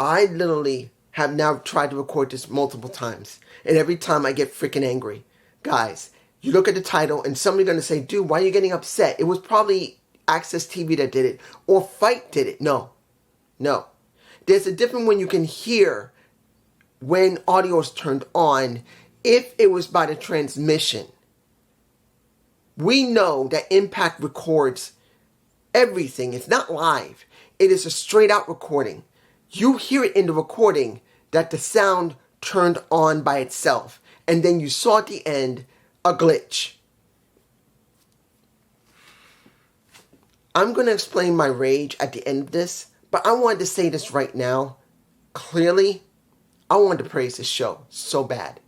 I literally have now tried to record this multiple times. And every time I get freaking angry. Guys, you look at the title and somebody's going to say, dude, why are you getting upset? It was probably Access TV that did it. Or Fight did it. No. There's a difference when you can hear when audio is turned on if it was by the transmission. We know that Impact records everything. It's not live. It is a straight out recording. You hear it in the recording that the sound turned on by itself. And then you saw at the end a glitch. I'm going to explain my rage at the end of this, but I wanted to say this right now. Clearly, I wanted to praise this show so bad.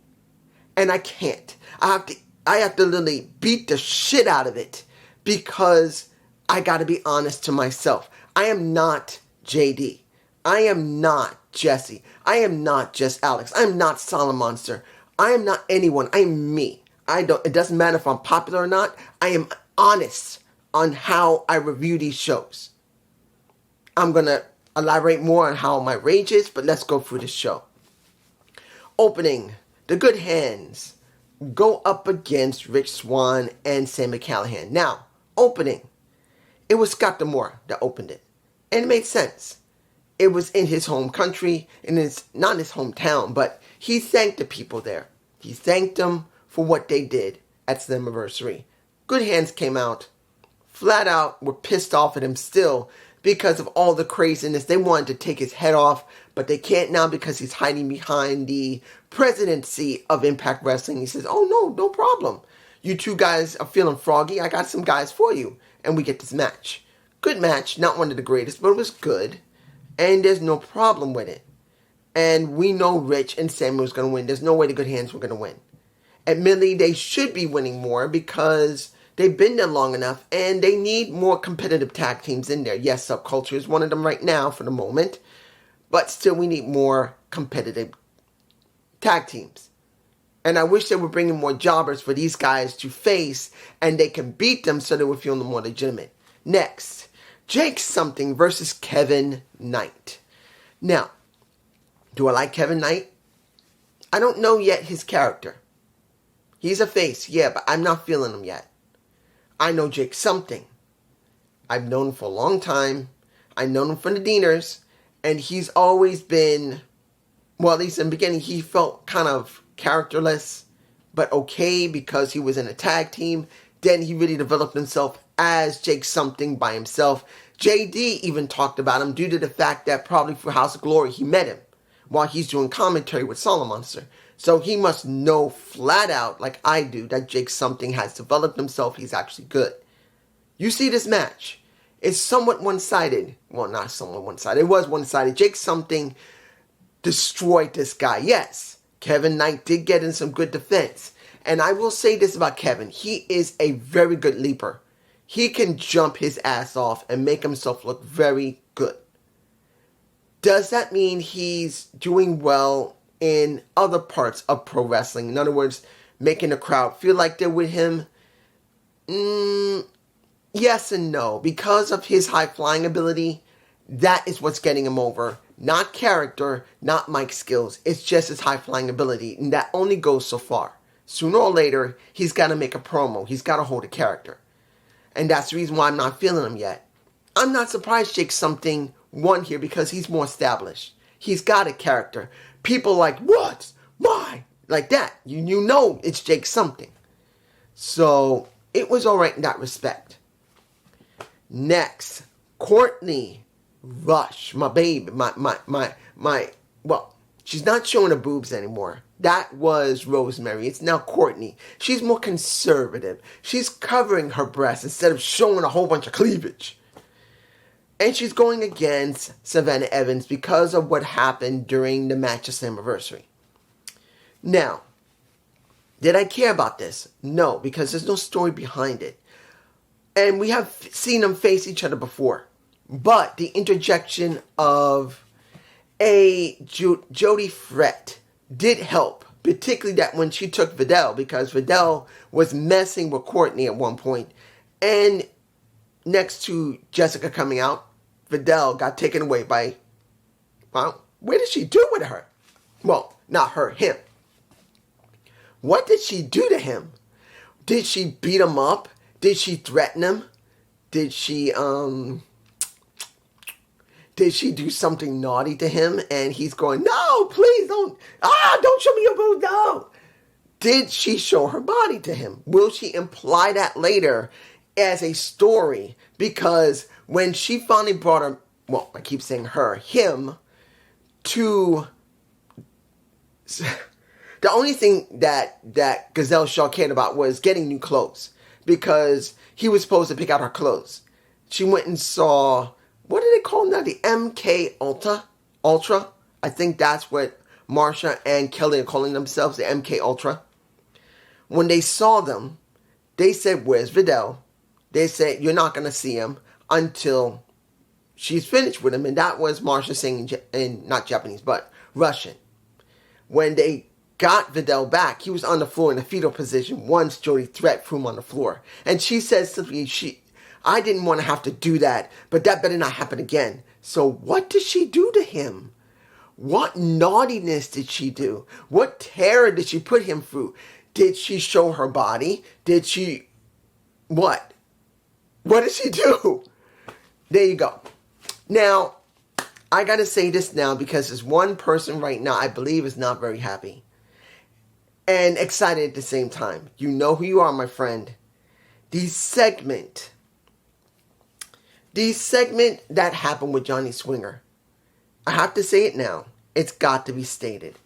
And I can't. I have to literally beat the shit out of it because I got to be honest to myself. I am not JD. I am not Jesse. I am not just Alex. I am not Solomonster. I am not anyone. I am me. It doesn't matter if I'm popular or not. I am honest on how I review these shows. I'm going to elaborate more on how my rage is, but let's go through this show. Opening, the Good Hands go up against Rich Swann and Sami Callihan. Now, opening, it was Scott D'Amore that opened it. And it made sense. It was in his home country, and it's not his hometown, but he thanked the people there. He thanked them for what they did at Slammiversary. Good Hands came out, flat out were pissed off at him still because of all the craziness. They wanted to take his head off, but they can't now because he's hiding behind the presidency of Impact Wrestling. He says, oh no problem. You two guys are feeling froggy. I got some guys for you. And we get this match. Good match, not one of the greatest, but it was good. And there's no problem with it. And we know Rich and Sami was going to win. There's no way the Good Hands were going to win. Admittedly, they should be winning more because they've been there long enough and they need more competitive tag teams in there. Yes, Subculture is one of them right now for the moment. But still, we need more competitive tag teams. And I wish they were bringing more jobbers for these guys to face and they can beat them so they would feel more legitimate. Next, Jake Something versus Kevin Knight. Now, do I like Kevin Knight? I don't know yet his character. He's a face, yeah, but I'm not feeling him yet. I know Jake Something. I've known him for a long time. I've known him from the Deaners. And he's always been, well, at least in the beginning, he felt kind of characterless, but okay because he was in a tag team. Then he really developed himself as Jake Something by himself. JD even talked about him due to the fact that probably for House of Glory he met him while he's doing commentary with Solomonster. So he must know flat out, like I do, that Jake Something has developed himself. He's actually good. You see this match. It's somewhat one-sided. Well, not somewhat one-sided. It was one-sided. Jake Something destroyed this guy. Yes, Kevin Knight did get in some good defense. And I will say this about Kevin. He is a very good leaper. He can jump his ass off and make himself look very good. Does that mean he's doing well in other parts of pro wrestling? In other words, making the crowd feel like they're with him? Yes and no. Because of his high-flying ability, that is what's getting him over. Not character, not mic skills. It's just his high-flying ability, and that only goes so far. Sooner or later, he's got to make a promo. He's got to hold a character. And that's the reason why I'm not feeling him yet. I'm not surprised Jake Something won here because he's more established. He's got a character. People like, what? Why? Like that. You know it's Jake Something. So, it was alright in that respect. Next, Courtney Rush, my baby, well, she's not showing her boobs anymore. That was Rosemary. It's now Courtney. She's more conservative. She's covering her breasts instead of showing a whole bunch of cleavage. And she's going against Savannah Evans because of what happened during the match of Slammiversary. Now, did I care about this? No, because there's no story behind it. And we have seen them face each other before. But the interjection of a Jody Fret did help. Particularly that when she took Vidal. Because Vidal was messing with Courtney at one point. And next to Jessica coming out, Vidal got taken away by, well, What did she do with her? Well, not her, him. What did she do to him? Did she beat him up? Did she threaten him? Did she do something naughty to him and he's going, no, please don't show me your boob, no. Did she show her body to him? Will she imply that later as a story? Because when she finally brought her, well, I keep saying him, to... The only thing that Gazelle Shaw cared about was getting new clothes. Because he was supposed to pick out her clothes. She went and saw, what do they call them now? The MK Ultra? I think that's what Marsha and Kelly are calling themselves, the MK Ultra. When they saw them, they said, where's Vidal? They said, you're not going to see him until she's finished with him. And that was Marsha saying in not Japanese, but Russian. When they got Vidal back, he was on the floor in a fetal position once Jody Threat threw him on the floor. And she says simply, I didn't want to have to do that, but that better not happen again. So what did she do to him? What naughtiness did she do? What terror did she put him through? Did she show her body? Did she... What? What did she do? There you go. Now, I got to say this now because there's one person right now I believe is not very happy. And excited at the same time. You know who you are, my friend. The segment that happened with Johnny Swinger. I have to say it now. It's got to be stated.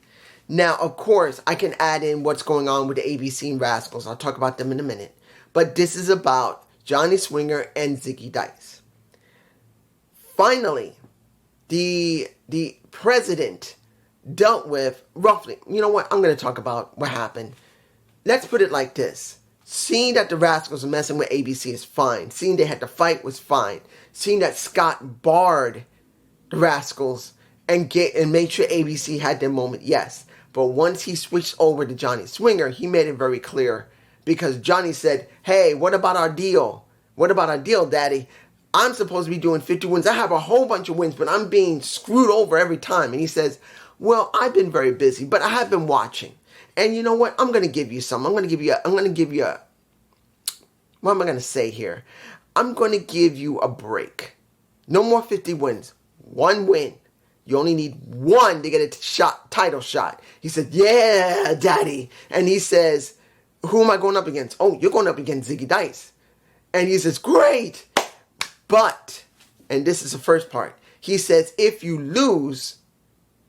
Now, of course, I can add in what's going on with the ABC and Rascals. I'll talk about them in a minute. But this is about Johnny Swinger and Ziggy Dice. Finally, the president dealt with roughly, you know what, I'm going to talk about what happened. Let's put it like this. Seeing that the Rascals are messing with ABC is fine. Seeing they had to fight was fine. Seeing that Scott barred the Rascals and made sure ABC had their moment, yes. But once he switched over to Johnny Swinger, he made it very clear. Because Johnny said, hey, what about our deal? What about our deal, Daddy? I'm supposed to be doing 50 wins. I have a whole bunch of wins, but I'm being screwed over every time. And he says, well, I've been very busy, but I have been watching. And you know what? I'm going to give you some. What am I going to say here? I'm going to give you a break. No more 50 wins. One win. You only need one to get a title shot. He said, yeah, Daddy. And he says, who am I going up against? Oh, you're going up against Ziggy Dice. And he says, great. But, and this is the first part, he says, if you lose,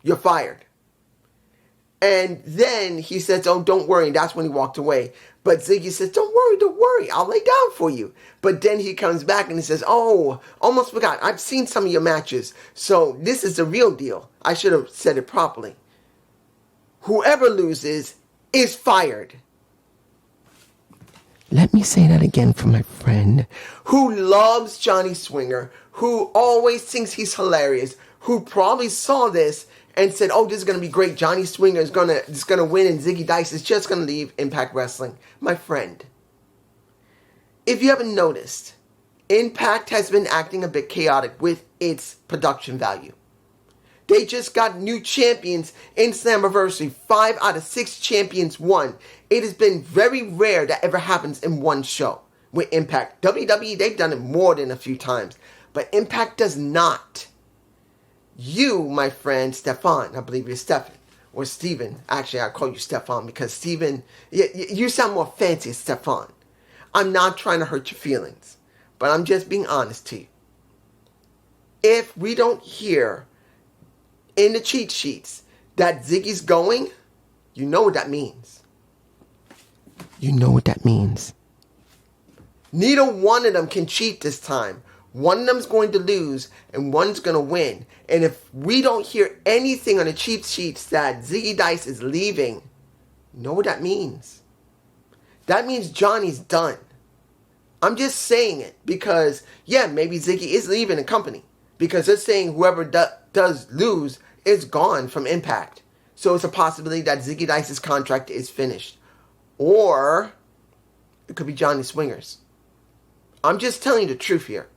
you're fired. And then he says, oh, don't worry. And that's when he walked away. But Ziggy says, don't worry. I'll lay down for you. But then he comes back and he says, oh, almost forgot. I've seen some of your matches. So this is the real deal. I should have said it properly. Whoever loses is fired. Let me say that again for my friend who loves Johnny Swinger, who always thinks he's hilarious, who probably saw this and said, oh, this is going to be great. Johnny Swinger is going to win and Ziggy Dice is just going to leave Impact Wrestling. My friend, if you haven't noticed, Impact has been acting a bit chaotic with its production value. They just got new champions in Slammiversary. 5 out of 6 champions won. It has been very rare that ever happens in one show with Impact. WWE, they've done it more than a few times. But Impact does not. You, my friend, Stefan, I believe you're Stefan, or Steven. Actually, I call you Stefan because Steven, you sound more fancy as Stefan. I'm not trying to hurt your feelings, but I'm just being honest to you. If we don't hear in the cheat sheets that Ziggy's going, you know what that means. You know what that means. Neither one of them can cheat this time. One of them's going to lose and one's going to win. And if we don't hear anything on the cheat sheets that Ziggy Dice is leaving, you know what that means. That means Johnny's done. I'm just saying it because, yeah, maybe Ziggy is leaving the company. Because they're saying whoever does lose is gone from Impact. So it's a possibility that Ziggy Dice's contract is finished. Or it could be Johnny Swinger's. I'm just telling you the truth here.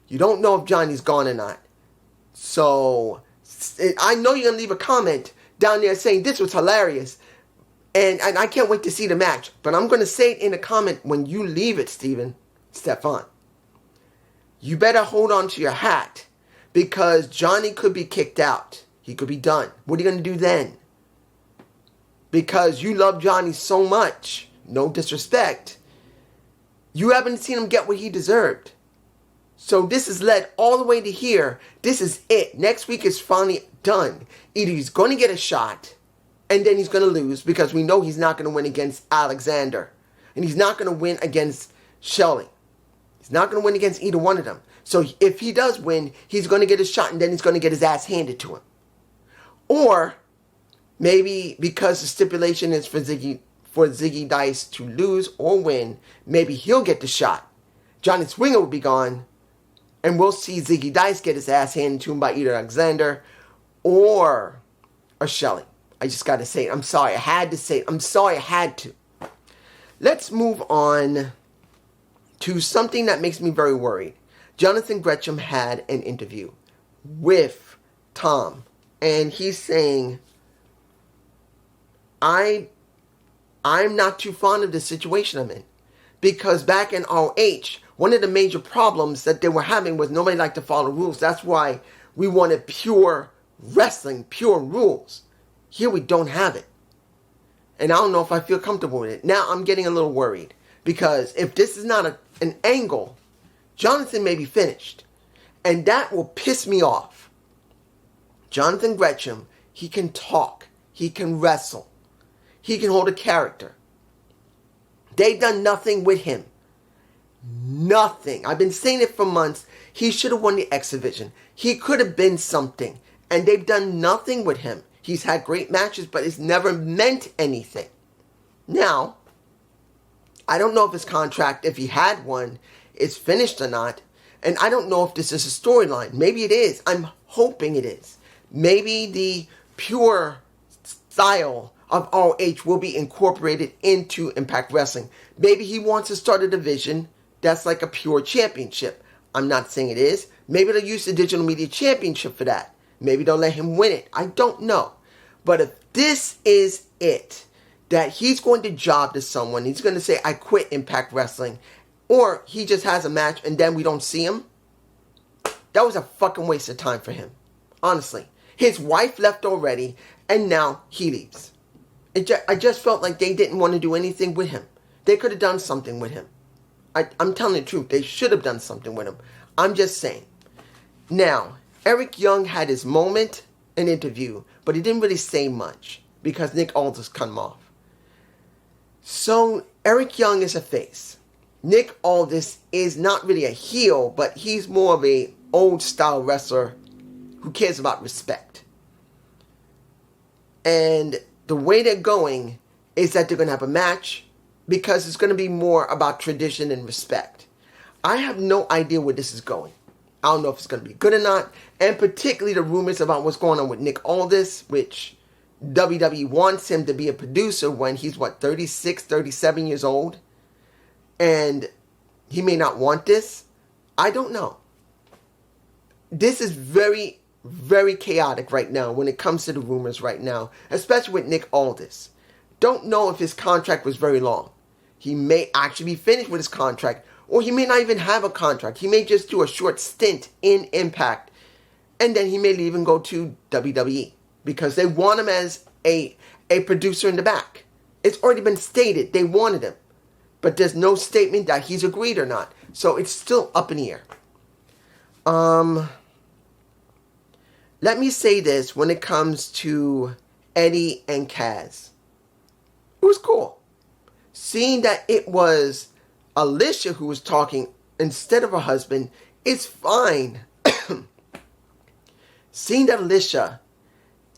You don't know if Johnny's gone or not. So I know you're going to leave a comment down there saying this was hilarious. And I can't wait to see the match. But I'm going to say it in a comment when you leave it, Stefan. You better hold on to your hat. Because Johnny could be kicked out. He could be done. What are you going to do then? Because you love Johnny so much. No disrespect. You haven't seen him get what he deserved. So this is led all the way to here. This is it. Next week is finally done. Either he's going to get a shot, and then he's going to lose because we know he's not going to win against Alexander. And he's not going to win against Shelley. He's not going to win against either one of them. So if he does win, he's going to get a shot, and then he's going to get his ass handed to him. Or maybe because the stipulation is for Ziggy Dice to lose or win, maybe he'll get the shot. Johnny Swinger will be gone, and we'll see Ziggy Dice get his ass handed to him by either Alexander or Shelley. I just got to say it. I'm sorry. I had to say it. I'm sorry I had to. Let's move on to something that makes me very worried. Jonathan Gresham had an interview with Tom, and he's saying, I'm not too fond of the situation I'm in. Because back in ROH, one of the major problems that they were having was nobody liked to follow rules. That's why we wanted pure wrestling, pure rules. Here we don't have it. And I don't know if I feel comfortable with it. Now I'm getting a little worried. Because if this is not an angle, Jonathan may be finished. And that will piss me off. Jonathan Gresham, he can talk. He can wrestle. He can hold a character. They've done nothing with him. Nothing. I've been saying it for months. He should have won the X Division. He could have been something. And they've done nothing with him. He's had great matches, but it's never meant anything. Now, I don't know if his contract, if he had one, is finished or not. And I don't know if this is a storyline. Maybe it is. I'm hoping it is. Maybe the pure style of ROH will be incorporated into Impact Wrestling. Maybe he wants to start a division that's like a pure championship. I'm not saying it is. Maybe they'll use the Digital Media Championship for that. Maybe they'll let him win it. I don't know. But if this is it, that he's going to job to someone, he's going to say, I quit Impact Wrestling, or he just has a match and then we don't see him, that was a fucking waste of time for him. Honestly. His wife left already, and now he leaves. I just felt like they didn't want to do anything with him. They could have done something with him. I'm telling the truth. They should have done something with him. I'm just saying. Now, Eric Young had his moment, an interview, but he didn't really say much because Nick Aldis cut him off. So, Eric Young is a face. Nick Aldis is not really a heel, but he's more of a old-style wrestler who cares about respect. And the way they're going is that they're going to have a match because it's going to be more about tradition and respect. I have no idea where this is going. I don't know if it's going to be good or not. And particularly the rumors about what's going on with Nick Aldis, which WWE wants him to be a producer when he's, 36, 37 years old? And he may not want this. I don't know. This is very, very chaotic right now when it comes to the rumors right now, especially with Nick Aldis. Don't know if his contract was very long. He may actually be finished with his contract, or he may not even have a contract. He may just do a short stint in Impact, and then he may leave and go to WWE because they want him as a producer in the back. It's already been stated they wanted him, but there's no statement that he's agreed or not. So it's still up in the air. Let me say this when it comes to Eddie and Kaz. It was cool. Seeing that it was Alicia who was talking instead of her husband is fine. Seeing that Alicia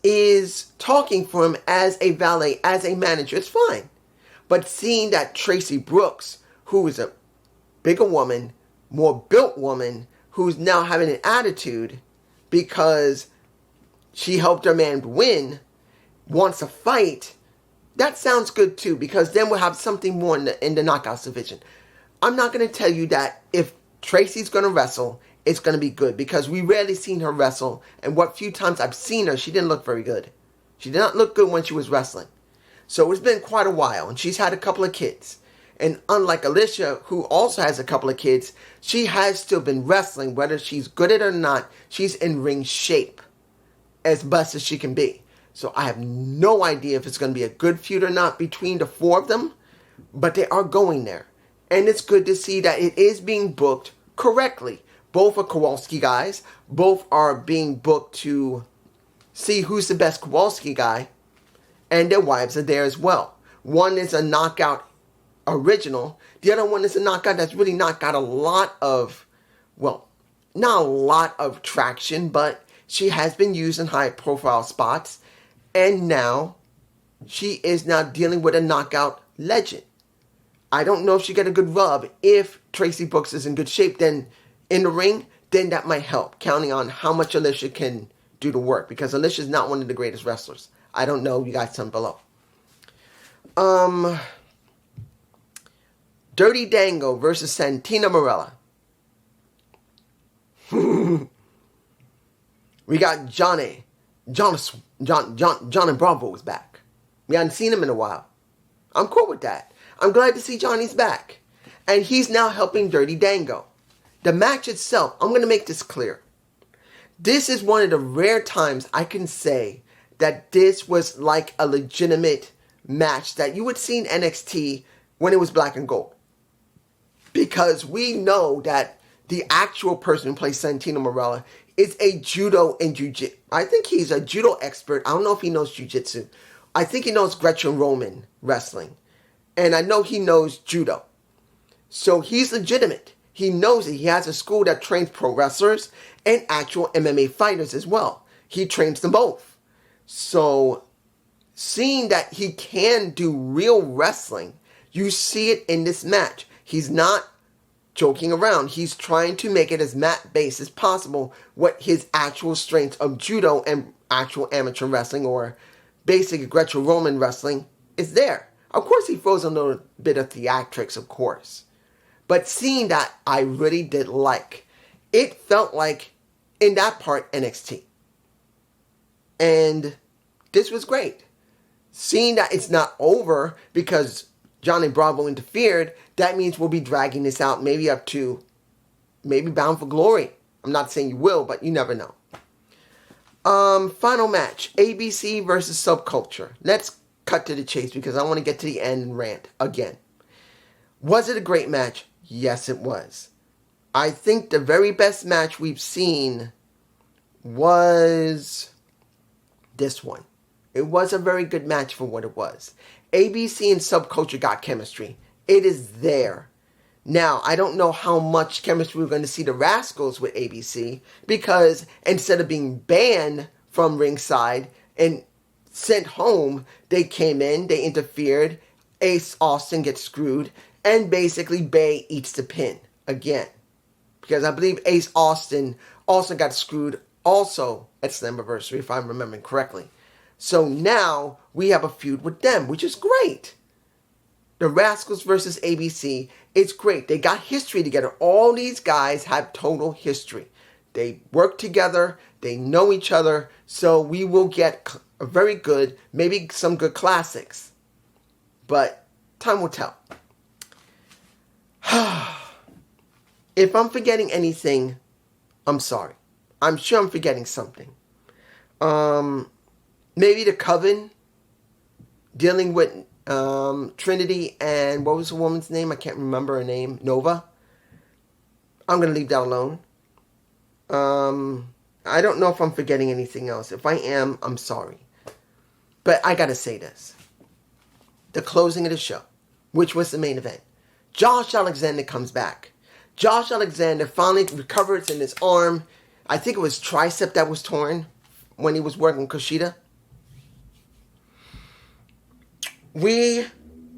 is talking for him as a valet, as a manager, it's fine. But seeing that Tracy Brooks, who is a bigger woman, more built woman, who's now having an attitude because she helped her man win, wants to fight, that sounds good too, because then we'll have something more in the Knockouts division. I'm not going to tell you that if Tracy's going to wrestle it's going to be good because we rarely seen her wrestle. And what few times I've seen her, she didn't look very good. She did not look good when she was wrestling. So it's been quite a while, and she's had a couple of kids. And unlike Alicia, who also has a couple of kids, she has still been wrestling. Whether she's good at it or not, she's in ring shape as best as she can be. So I have no idea if it's going to be a good feud or not between the four of them, but they are going there. And it's good to see that it is being booked correctly. Both are Kowalski guys. Both are being booked to see who's the best Kowalski guy. And their wives are there as well. One is a knockout original. The other one is a knockout that's really not got a lot of, well, not a lot of traction, but she has been used in high profile spots. And now she is now dealing with a knockout legend. I don't know if she get a good rub. If Tracy Brooks is in good shape, then in the ring, then that might help. Counting on how much Alicia can do the work. Because Alicia is not one of the greatest wrestlers. I don't know. You guys tell me below. Dirty Dango versus Santina Marella. We got Johnny Bravo is back. We hadn't seen him in a while. I'm cool with that. I'm glad to see Johnny's back. And he's now helping Dirty Dango. The match itself, I'm going to make this clear. This is one of the rare times I can say that this was like a legitimate match that you would see in NXT when it was black and gold. Because we know that the actual person who plays Santino Marella is a judo and jiu-jitsu. I think he's a judo expert. I don't know if he knows jiu-jitsu. I think he knows Greco-Roman wrestling. And I know he knows judo. So he's legitimate. He knows it. He has a school that trains pro wrestlers and actual MMA fighters as well. He trains them both. So seeing that he can do real wrestling, you see it in this match. He's not joking around. He's trying to make it as mat-based as possible what his actual strengths of judo and actual amateur wrestling or basic Greco-Roman wrestling is there. Of course, he throws a little bit of theatrics, of course. But seeing that, I really did like. It felt like, in that part, NXT. And this was great. Seeing that it's not over because Johnny Bravo interfered, that means we'll be dragging this out maybe up to, maybe Bound for Glory. I'm not saying you will, but you never know. Final match, ABC versus Subculture. Let's cut to the chase because I want to get to the end and rant again. Was it a great match? Yes, it was. I think the very best match we've seen was this one. It was a very good match for what it was. ABC and Subculture got chemistry. It is there. Now, I don't know how much chemistry we're going to see the Rascals with ABC because instead of being banned from ringside and sent home, they came in, they interfered, Ace Austin gets screwed, and basically Bay eats the pin again. Because I believe Ace Austin also got screwed also at Slammiversary, if I'm remembering correctly. So now we have a feud with them, which is great. The Rascals versus ABC, it's great. They got history together. All these guys have total history. They work together. They know each other. So we will get a very good, maybe some good classics. But time will tell. If I'm forgetting anything, I'm sorry. I'm sure I'm forgetting something. Maybe the Coven dealing with Trinity and what was the woman's name? I can't remember her name. Nova. I'm going to leave that alone. I don't know if I'm forgetting anything else. If I am, I'm sorry. But I got to say this. The closing of the show, which was the main event. Josh Alexander comes back. Josh Alexander finally recovers in his arm. I think it was tricep that was torn when he was working Kushida. We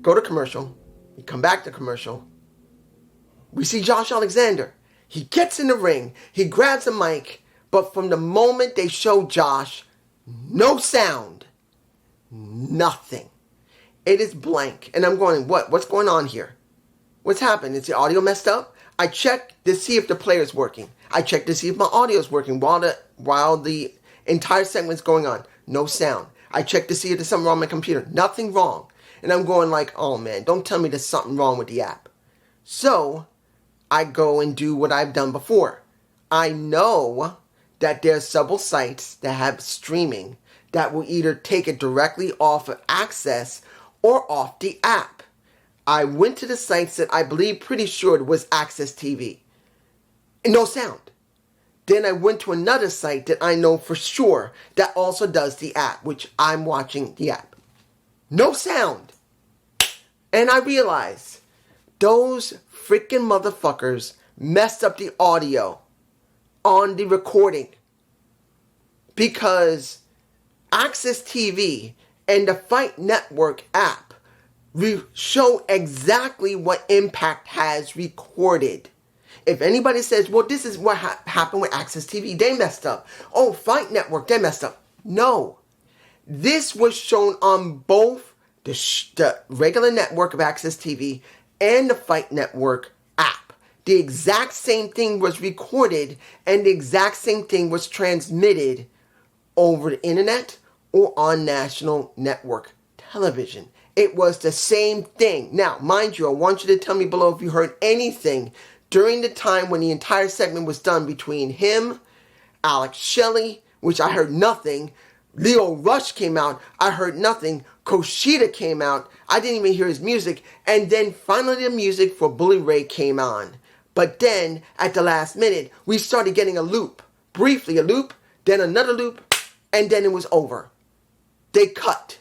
go to commercial. We come back to commercial. We see Josh Alexander. He gets in the ring. He grabs a mic. But from the moment they show Josh, no sound. Nothing. It is blank. And I'm going, what? What's going on here? What's happened? Is the audio messed up? I check to see if the player is working. I check to see if my audio is working while the entire segment's going on. No sound. I check to see if there's something wrong with my computer. Nothing wrong. And I'm going like, oh man, don't tell me there's something wrong with the app. So I go and do what I've done before. I know that there's several sites that have streaming that will either take it directly off of Access or off the app. I went to the sites that I believe pretty sure it was Access TV. And no sound. Then I went to another site that I know for sure that also does the app, which I'm watching the app. No sound. And I realized those freaking motherfuckers messed up the audio on the recording. Because Access TV and the Fight Network app show exactly what Impact has recorded. If anybody says, well, this is what happened with Access TV, they messed up. Oh, Fight Network, they messed up. No. This was shown on both the regular network of Access TV and the Fight Network app. The exact same thing was recorded and the exact same thing was transmitted over the internet or on national network television. It was the same thing. Now, mind you, I want you to tell me below if you heard anything during the time when the entire segment was done between him, Alex Shelley, which I heard nothing. Lio Rush came out. I heard nothing. Kushida came out. I didn't even hear his music. And then finally the music for Bully Ray came on. But then, at the last minute, we started getting a loop. Briefly a loop, then another loop, and then it was over. They cut.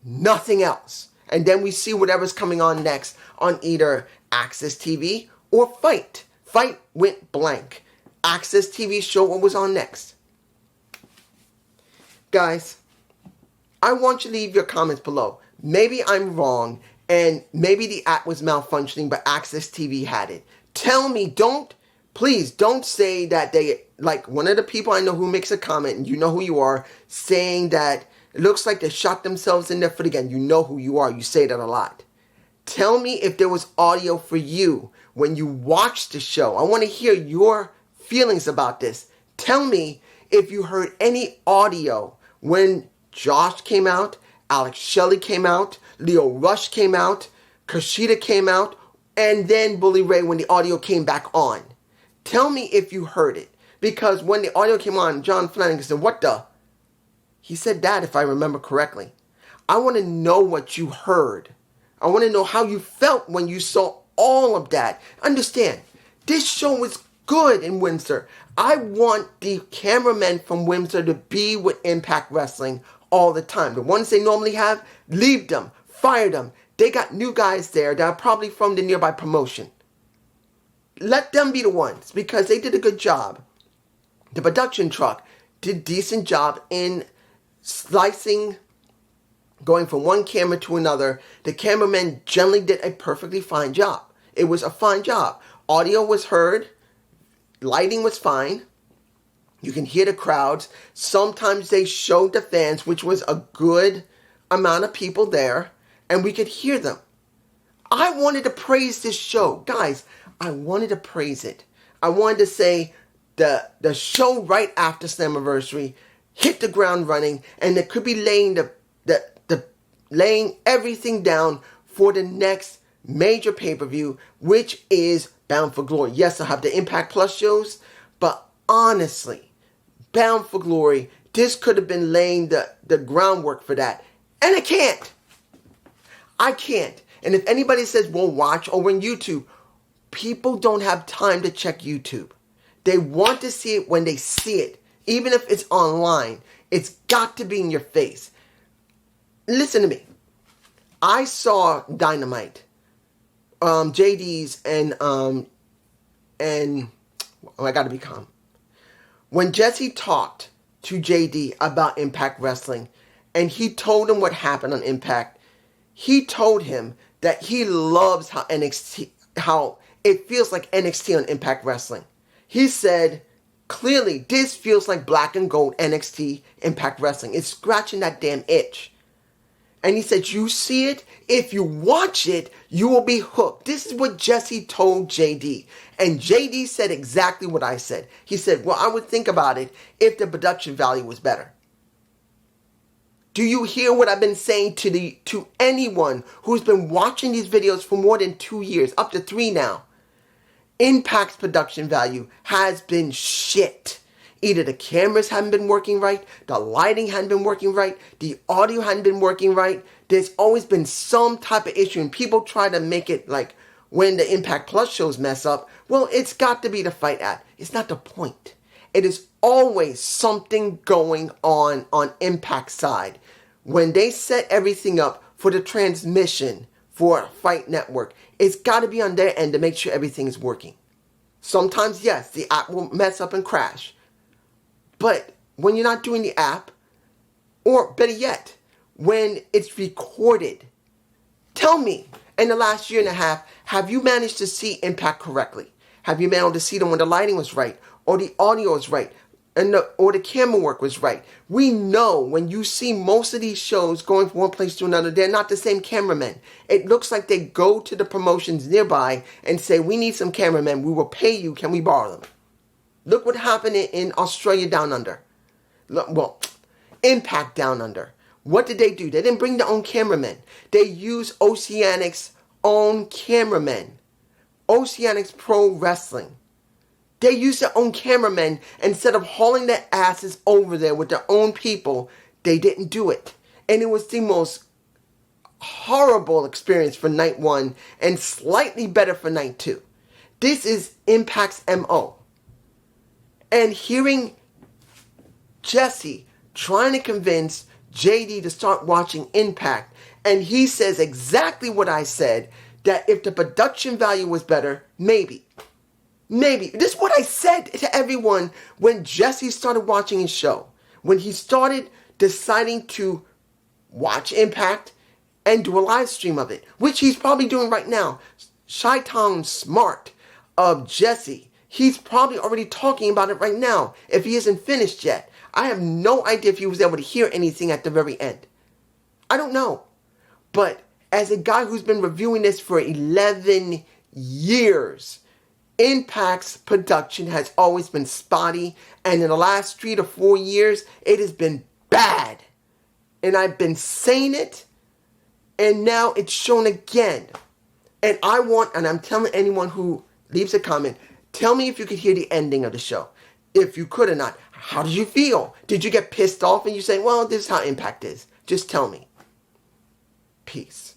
Nothing else. And then we see whatever's coming on next on either Access TV or Fight. Fight went blank. Access TV showed what was on next. Guys, I want you to leave your comments below. Maybe I'm wrong, and maybe the app was malfunctioning, but Access TV had it. Tell me, please don't say that they, like one of the people I know who makes a comment, and you know who you are, saying that it looks like they shot themselves in their foot again. You know who you are. You say that a lot. Tell me if there was audio for you when you watched the show. I want to hear your feelings about this. Tell me if you heard any audio when Josh came out, Alex Shelley came out, Lio Rush came out, Kushida came out, and then Bully Ray when the audio came back on. Tell me if you heard it. Because when the audio came on, John Flanagan said, what the? He said that, if I remember correctly. I want to know what you heard. I want to know how you felt when you saw all of that. Understand, this show was good in Windsor. I want the cameramen from Windsor to be with Impact Wrestling all the time. The ones they normally have, leave them, fire them. They got new guys there that are probably from the nearby promotion. Let them be the ones because they did a good job. The production truck did a decent job in slicing, going from one camera to another. The cameraman generally did a perfectly fine job. It was a fine job. Audio was heard. Lighting was fine. You can hear the crowds. Sometimes they showed the fans, which was a good amount of people there, and we could hear them. I wanted to praise this show. Guys, I wanted to praise it. I wanted to say the show right after Slammiversary hit the ground running, and it could be laying laying everything down for the next major pay-per-view, which is Bound for Glory. Yes, I'll have the Impact Plus shows, but honestly, Bound for Glory, this could have been laying the groundwork for that. And I can't. And if anybody says, well, watch over on YouTube, people don't have time to check YouTube. They want to see it when they see it. Even if it's online, it's got to be in your face. Listen to me. I saw Dynamite, JD's, and I gotta be calm. When Jesse talked to JD about Impact Wrestling, and he told him what happened on Impact, he told him that he loves how it feels like NXT on Impact Wrestling. He said, clearly, this feels like black and gold NXT Impact Wrestling. It's scratching that damn itch. And he said, you see it? If you watch it, you will be hooked. This is what Jesse told JD. And JD said exactly what I said. He said, well, I would think about it if the production value was better. Do you hear what I've been saying to anyone who's been watching these videos for more than 2 years, up to 3 now? Impact's production value has been shit. Either the cameras haven't been working right, the lighting hadn't been working right, the audio hadn't been working right. There's always been some type of issue, and people try to make it like when the Impact Plus shows mess up, well, it's got to be the fight app. It's not the point. It is always something going on Impact's side. When they set everything up for the transmission for Fight Network, it's got to be on their end to make sure everything is working. Sometimes, yes, the app will mess up and crash. But when you're not doing the app, or better yet, when it's recorded, tell me, in the last year and a half, have you managed to see Impact correctly? Have you managed to see them when the lighting was right, or the audio was right, or the camera work was right? We know when you see most of these shows going from one place to another, they're not the same cameramen. It looks like they go to the promotions nearby and say, we need some cameramen, we will pay you, can we borrow them? Look what happened in Australia Down Under. Well, Impact Down Under. What did they do? They didn't bring their own cameramen. They used Oceanic's own cameramen. Oceanic's Pro Wrestling. They used their own cameramen. Instead of hauling their asses over there with their own people, they didn't do it. And it was the most horrible experience for night 1 and slightly better for night 2. This is Impact's MO. And hearing Jesse trying to convince JD to start watching Impact, and he says exactly what I said, that if the production value was better, maybe. This is what I said to everyone when Jesse started watching his show. When he started deciding to watch Impact and do a live stream of it, which he's probably doing right now. Chi-Town Smart of Jesse, he's probably already talking about it right now if he isn't finished yet. I have no idea if he was able to hear anything at the very end. I don't know. But as a guy who's been reviewing this for 11 years, Impact's production has always been spotty, and in the last 3 to 4 years, it has been bad. And I've been saying it, and now it's shown again. And I'm telling anyone who leaves a comment, tell me if you could hear the ending of the show. If you could or not. How did you feel? Did you get pissed off and you say, well, this is how Impact is? Just tell me. Peace.